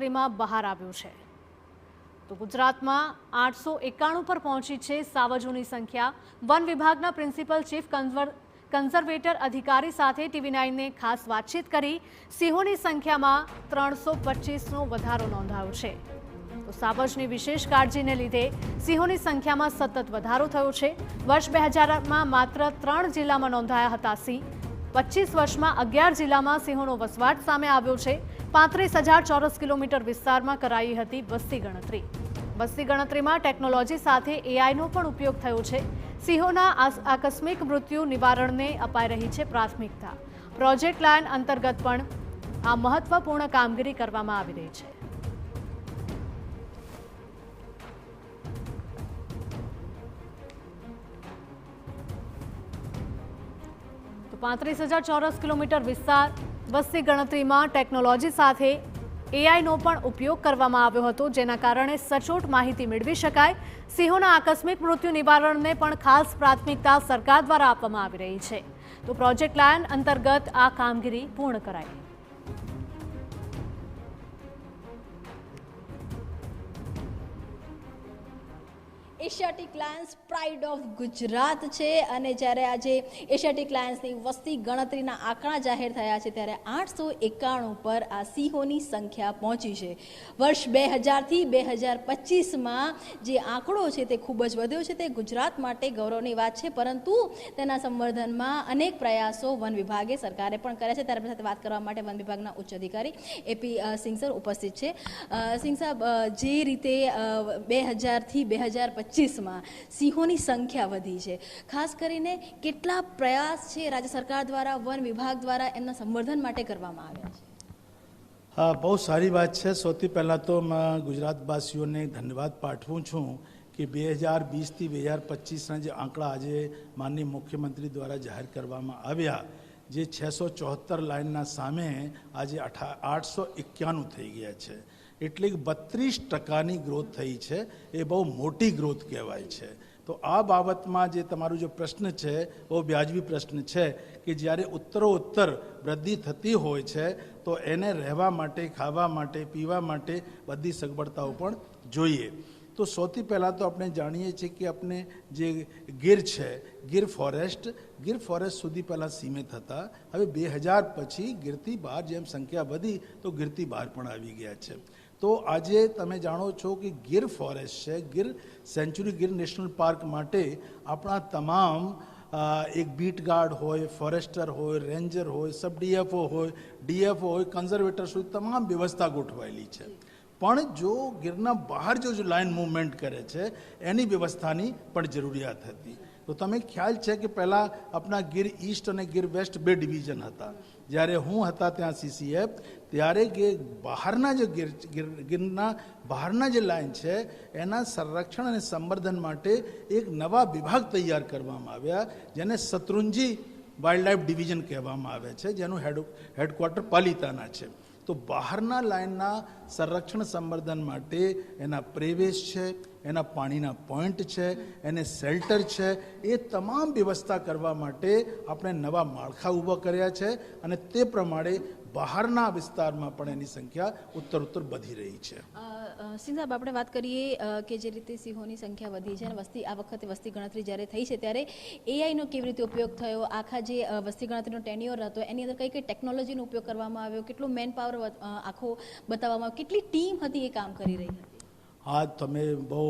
ગણતરીમાં બહાર આવ્યું છે। તો ગુજરાતમાં 891 પર પહોંચી છે સાવજોની સંખ્યા। વન વિભાગના પ્રિન્સિપલ ચીફ કન્ઝર્વેટર અધિકારી સાથે TV9ને ખાસ વાતચીત કરી સિંહોની સંખ્યામાં 325નો વધારો નોંધાયો છે। તો સાવજની વિશેષ કાળજીને લીધે સિંહોની સંખ્યામાં સતત વધારો થયો છે। વર્ષ 2000માં માત્ર 3 જિલ્લામાં નોંધાયા હતા સિંહ। 25 વર્ષમાં 11 જિલ્લામાં સિંહોનો વસવાટ સામે આવ્યો છે। 35,000 ચોરસ કિલોમીટર વિસ્તારમાં કરાઈ હતી વસ્તી ગણતરી। વસ્તી ગણતરીમાં ટેકનોલોજી સાથે AIનો પણ ઉપયોગ થયો છે। સિંહોના આકસ્મિક મૃત્યુ નિવારણને અપાઈ રહી છે પ્રાથમિકતા। પ્રોજેક્ટ લાયન અંતર્ગત પણ આ મહત્વપૂર્ણ કામગીરી કરવામાં આવી રહી છે। તો 35,000 ચોરસ કિલોમીટર વિસ્તાર વસ્તી ગણતરીમાં ટેકનોલોજી સાથે AIનો પણ ઉપયોગ કરવામાં આવ્યો હતો, જેના કારણે સચોટ માહિતી મેળવી શકાય। સિંહોના આકસ્મિક મૃત્યુ નિવારણને પણ ખાસ પ્રાથમિકતા સરકાર દ્વારા આપવામાં આવી રહી છે। તો પ્રોજેક્ટ લાયન અંતર્ગત આ કામગીરી પૂર્ણ કરાઈ। Asiatic Lions pride of Gujarat છે અને જ્યારે આજે એશિયાટિક લાયન્સની વસ્તી ગણતરીના આંકડા જાહેર થયા છે ત્યારે 891 પર આ સિંહોની સંખ્યા પહોંચી છે। વર્ષ 2000થી 2025માં જે આંકડો છે તે ખૂબ જ વધ્યો છે। તે ગુજરાત માટે ગૌરવની વાત છે, પરંતુ તેના સંવર્ધનમાં અનેક પ્રયાસો વન વિભાગે સરકારે પણ કર્યા છે। ત્યારે આપણી સાથે વાત કરવા માટે વન વિભાગના ઉચ્ચ અધિકારી AP સિંહ સર ઉપસ્થિત છે। સિંહ સાહેબ, જે રીતે 2000થી 2025 સિંહોની સંખ્યા વધી છે, ખાસ કરીને કેટલા પ્રયાસ છે રાજ્ય સરકાર દ્વારા, વન વિભાગ દ્વારા એમના સંવર્ધન માટે કરવામાં આવ્યા છે? હા, બહુ સારી વાત છે। સૌથી પહેલાં તો मैं ગુજરાતવાસીઓને ધન્યવાદ પાઠવું છું કે 2020થી 2025ના જે આંકડા આજે માનનીય મુખ્યમંત્રી દ્વારા જાહેર કરવામાં આવ્યા, જે 674 લાઇનના સામે આજે 891 થઈ ગયા છે, એટલે 32% ગ્રોથ થઈ છે। એ બહુ મોટી ગ્રોથ કહેવાય છે। તો આ બાબતમાં જે તમારો જે પ્રશ્ન છે બહુ વ્યાજબી પ્રશ્ન છે કે જ્યારે ઉત્તરોત્તર વૃદ્ધિ થતી હોય છે તો એને રહેવા માટે, ખાવા માટે, પીવા માટે બધી સગવડતાઓ પણ જોઈએ। તો સૌથી પહેલાં તો આપણે જાણીએ છીએ કે આપણે જે ગીર છે, ગીર ફોરેસ્ટ સુધી પહેલાં સીમિત હતા। હવે 2000 પછી ગીરથી બહાર જેમ સંખ્યા વધી તો ગીરથી બહાર પણ આવી ગયા છે। તો આજે તમે જાણો છો કે ગીર ફોરેસ્ટ છે, Gir sanctuary, Gir national park માટે આપણા તમામ એક બીટ ગાર્ડ હોય, ફોરેસ્ટર હોય, રેન્જર હોય, સબ DFO હોય, DFO હોય, કન્ઝર્વેટર સુધી તમામ વ્યવસ્થા ગોઠવાયેલી છે। પણ જો ગીરના બહાર જો લાઇન મૂવમેન્ટ કરે છે એની વ્યવસ્થાની પણ જરૂરિયાત હતી। તો તમે ખ્યાલ છે કે પહેલાં આપણા ગીર ઈસ્ટ અને ગીર વેસ્ટ 2 ડિવિઝન હતા। જ્યારે હું હતા ત્યાં CCF, ત્યારે કે બહારના જે ગીરના બહારના જે લાઇન છે એના સંરક્ષણ અને સંવર્ધન માટે એક નવા વિભાગ તૈયાર કરવામાં આવ્યા, જેને શત્રુંજી વાઇલ્ડ લાઇફ ડિવિઝન કહેવામાં આવે છે, જેનું હેડક્વાર્ટર પાલિતાના છે। તો બહારના લાઇનના સંરક્ષણ સંવર્ધન માટે એના પ્રવેશ છે, એના પાણીના પોઈન્ટ છે, એને શેલ્ટર છે, એ તમામ વ્યવસ્થા કરવા માટે આપણે નવા માળખા ઊભા કર્યા છે અને તે પ્રમાણે બહારના વિસ્તારમાં પણ એની સંખ્યા ઉત્તરોત્તર વધી રહી છે। સિંહ સાહેબ, આપણે વાત કરીએ કે જે રીતે સિંહોની સંખ્યા વધી છે અને આ વખતે વસ્તી ગણતરી જ્યારે થઈ છે ત્યારે AIનો કેવી રીતે ઉપયોગ થયો, આખા જે વસ્તી ગણતરીનો ટેન્યોર હતો એની અંદર કઈ કઈ ટેકનોલોજીનો ઉપયોગ કરવામાં આવ્યો, કેટલો મેન પાવર આખો બતાવવામાં આવ્યો, કેટલી ટીમ હતી એ કામ કરી રહી હતી? હા, તમે બહુ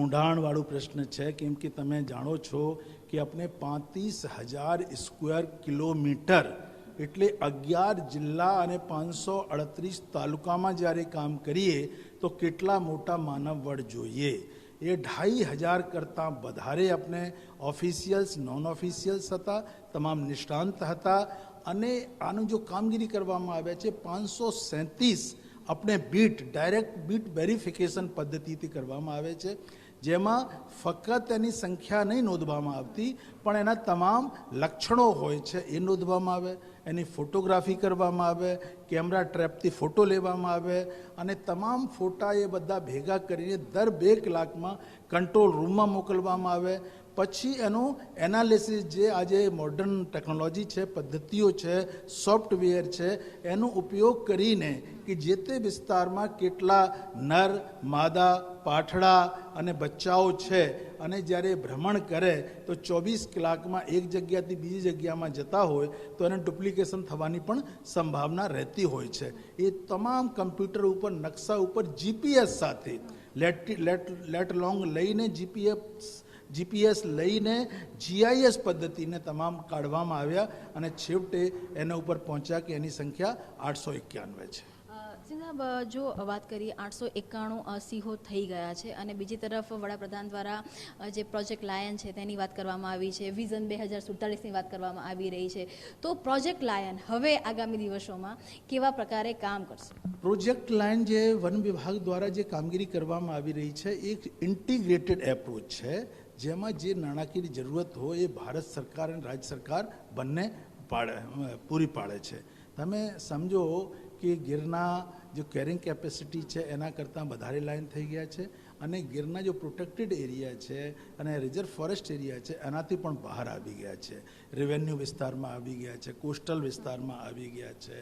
ઊંડાણવાળું પ્રશ્ન છે, કેમ કે તમે જાણો છો કે આપણે 35,000 સ્ક્વેર કિલોમીટર એટલે 11 જિલ્લા અને 538 તાલુકામાં જ્યારે કામ કરીએ તો કેટલા મોટા માનવ બળ જોઈએ। એ 2,500 કરતાં વધારે આપણે ઓફિશિયલ્સ, નોન ઓફિશિયલ્સ હતા, તમામ નિષ્ણાંત હતા અને આનું જો કામગીરી કરવામાં આવે છે 537 આપણે ડાયરેક્ટ બીટ વેરિફિકેશન પદ્ધતિથી કરવામાં આવે છે, જેમાં ફક્ત એની સંખ્યા નહીં નોંધવામાં આવતી પણ એના તમામ લક્ષણો હોય છે એ નોંધવામાં આવે, એની ફોટોગ્રાફી કરવામાં આવે, કેમેરા ટ્રેપથી ફોટો લેવામાં આવે અને તમામ ફોટા એ બધા ભેગા કરીને દર 2 કલાકમાં કંટ્રોલ રૂમમાં મોકલવામાં આવે। પછી એનું એનાલિસિસ જે આજે મોડર્ન ટેકનોલોજી છે, પદ્ધતિઓ છે, સોફ્ટવેર છે, એનો ઉપયોગ કરીને કે જે તે વિસ્તારમાં કેટલા નર, માદા, પાઠડા અને બચ્ચાઓ છે અને જ્યારે ભ્રમણ કરે તો 24 કલાકમાં એક જગ્યાથી બીજી જગ્યામાં જતા હોય તો એને ડુપ્લિકેશન થવાની પણ સંભાવના રહેતી હોય છે. એ તમામ કમ્પ્યુટર ઉપર, નકશા ઉપર જીપીએસ સાથે લેટ લોંગ લઈને જીપીએસ લઈને GIS પદ્ધતિને તમામ કાઢવામાં આવ્યા અને છેવટે એના ઉપર પહોંચ્યા કે એની સંખ્યા 891 છે. સિંહ સાહેબ, જો વાત કરીએ 891 સિંહો થઈ ગયા છે અને બીજી તરફ વડાપ્રધાન દ્વારા જે પ્રોજેક્ટ લાયન છે તેની વાત કરવામાં આવી છે, વિઝન 2047ની વાત કરવામાં આવી રહી છે. તો પ્રોજેક્ટ લાયન હવે આગામી દિવસોમાં કેવા પ્રકારે કામ કરશે? પ્રોજેક્ટ લાયન જે વન વિભાગ દ્વારા જે કામગીરી કરવામાં આવી રહી છે એક ઇન્ટિગ્રેટેડ એપ્રોચ છે, જેમાં જે નાણાકીયની જરૂરત હોય એ ભારત સરકાર અને રાજ્ય સરકાર બંને પૂરી પાડે છે. તમે સમજો કે ગીરના જો કેરિંગ કેપેસિટી છે એના કરતાં વધારે લાઈન થઈ ગયા છે અને ગીરના જો પ્રોટેક્ટેડ એરિયા છે અને રિઝર્વ ફોરેસ્ટ એરિયા છે એનાથી પણ બહાર આવી ગયા છે. રેવન્યુ વિસ્તારમાં આવી ગયા છે, કોસ્ટલ વિસ્તારમાં આવી ગયા છે,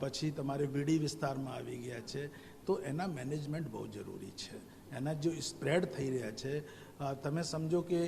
પછી તમારે વીડી વિસ્તારમાં આવી ગયા છે. તો એના મેનેજમેન્ટ બહુ જરૂરી છે. એના જો સ્પ્રેડ થઈ રહ્યા છે, તમે સમજો કે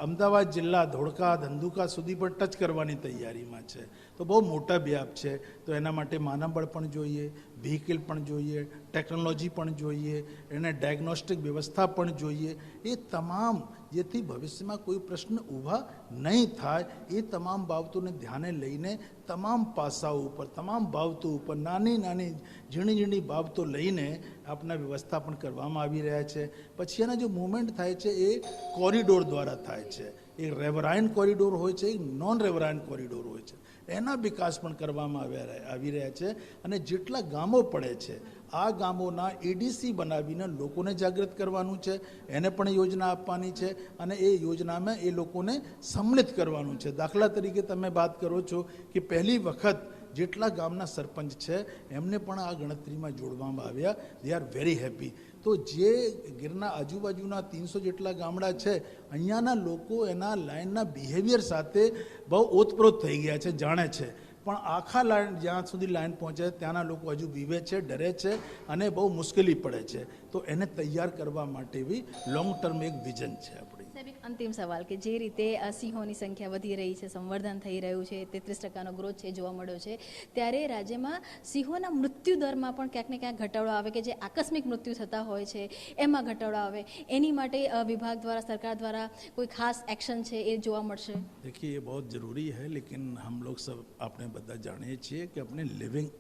અમદાવાદ જિલ્લા ધોળકા ધંધુકા સુધી પણ ટચ કરવાની તૈયારીમાં છે. તો બહુ મોટા વ્યાપ છે. તો એના માટે માનવબળ પણ જોઈએ, વ્હીકલ પણ જોઈએ, ટેકનોલોજી પણ જોઈએ, એને ડાયગ્નોસ્ટિક વ્યવસ્થા પણ જોઈએ. એ તમામ જેથી ભવિષ્યમાં કોઈ પ્રશ્ન ઊભા નહીં થાય એ તમામ બાબતોને ધ્યાને લઈને તમામ પાસાઓ ઉપર, તમામ બાબતો ઉપર, નાની નાની ઝીણી ઝીણી બાબતો લઈને આપણા વ્યવસ્થા પણ કરવામાં આવી રહ્યા છે. પછી એના જો મૂવમેન્ટ થાય છે એ કોરિડોર દ્વારા થાય છે. એક રેવરાયન કોરિડોર હોય છે, એક નોન રેવરાયન કોરિડોર હોય છે. એના વિકાસ પણ કરવામાં આવી રહ્યા છે. અને જેટલા ગામો પડે છે આ ગામોના એડીસી બનાવીને લોકોને જાગૃત કરવાનું છે, એને પણ યોજના આપવાની છે અને એ યોજનામાં એ લોકોને સંમલિત કરવાનું છે. દાખલા તરીકે તમે વાત કરો છો કે પહેલી વખત જેટલા ગામના સરપંચ છે એમને પણ આ ગણતરીમાં જોડવામાં આવ્યા. They are very happy. તો જે ગીરના આજુબાજુના 300 જેટલા ગામડા છે અહીંયાના લોકો એના લાઇનના બિહેવિયર સાથે બહુ ઓતપ્રોત થઈ ગયા છે, જાણે છે. પણ આખા લાઇન જ્યાં સુધી લાઇન પહોંચે ત્યાંના લોકો હજુ બીવે છે, ડરે છે અને બહુ મુશ્કેલી પડે છે. તો એને તૈયાર કરવા માટે બી લોંગ ટર્મ એક વિઝન છે આપણી. સાહેબ, એક અંતિમ સવાલ કે જે રીતે સિંહોની સંખ્યા વધી રહી છે, સંવર્ધન થઈ રહ્યું છે, 33% ગ્રોથ છે જોવા મળ્યો છે, ત્યારે રાજ્યમાં સિંહોના મૃત્યુ દરમાં પણ ક્યાંક ને ક્યાંક ઘટાડો આવે કે જે આકસ્મિક મૃત્યુ થતા હોય છે એમાં ઘટાડો આવે, એની માટે વિભાગ દ્વારા, સરકાર દ્વારા કોઈ ખાસ એક્શન છે એ જોવા મળશે? देखिए ये बहुत ज़रूरी है, लेकिन हम लोग सब આપણે બધા જાણીએ છીએ કે આપણે લિવિંગ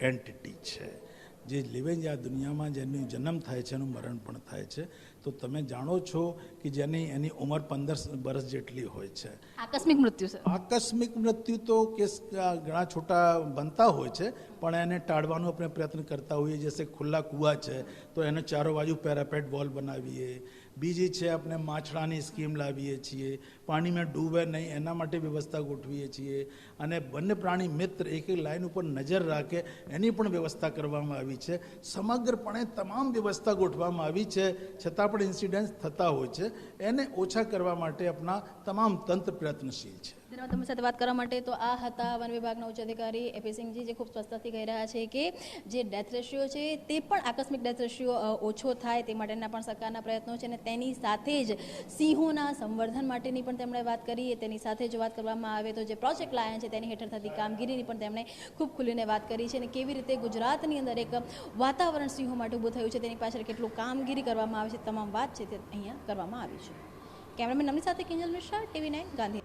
એન્ટિટી છે. જે લિવિંગ આ દુનિયામાં જેનો જન્મ થાય છે એનું મરણ પણ થાય છે. તો તમે જાણો છો કે એની ઉંમર 15 વર્ષ જેટલી હોય છે. આકસ્મિક મૃત્યુ સર? આકસ્મિક મૃત્યુ તો કેસ ઘણા છોટા બનતા હોય છે પણ એને ટાળવાનો આપણે પ્રયત્ન કરતા હોઈએ. જैसे ખુલ્લા કૂવા છે તો એને ચારો બાજુ પેરાપેટ વોલ બનાવીએ. બીજી છે આપણે માછલાની સ્કીમ લાવીએ છીએ, પાણીમાં ડૂબે નહીં એના માટે વ્યવસ્થા ગોઠવીએ છીએ. અને વન્ય પ્રાણી મિત્ર એક એક લાઈન ઉપર નજર રાખે એની પણ વ્યવસ્થા કરવામાં આવી છે. સમગ્રપણે તમામ વ્યવસ્થા ગોઠવવામાં આવી છે. છતાં પણ ઇન્સિડન્ટ્સ થતા હોય છે, એને ઓછા કરવા માટે આપણા તમામ તંત્ર પ્રયત્નશીલ છે. ધન્યવાદ તમારી સાથે વાત કરવા માટે. તો આ હતા વન વિભાગના ઉચ્ચ અધિકારી AP સિંહજી, જે ખૂબ સ્પષ્ટતાથી કહી રહ્યા છે કે જે ડેથ રેશિયો છે તે પણ આકસ્મિક ડેથ રેશિયો ઓછો થાય તે માટેના પણ સરકારના પ્રયત્નો છે અને તેની સાથે જ સિંહોના સંવર્ધન માટેની પણ તેમણે વાત કરી. તેની સાથે જો વાત કરવામાં આવે તો જે પ્રોજેક્ટ લાયન છે તેની હેઠળ થતી કામગીરીની પણ તેમણે ખૂબ ખુલીને વાત કરી છે અને કેવી રીતે ગુજરાતની અંદર એક વાતાવરણ સિંહો માટે ઊભું થયું છે, તેની પાછળ કેટલું કામગીરી કરવામાં આવે છે, તમામ વાત છે તે અહીંયા કરવામાં આવી છે. કેમેરામેન નમની સાથે કિંજલ મિશ્રા, TV9 ગાંધી.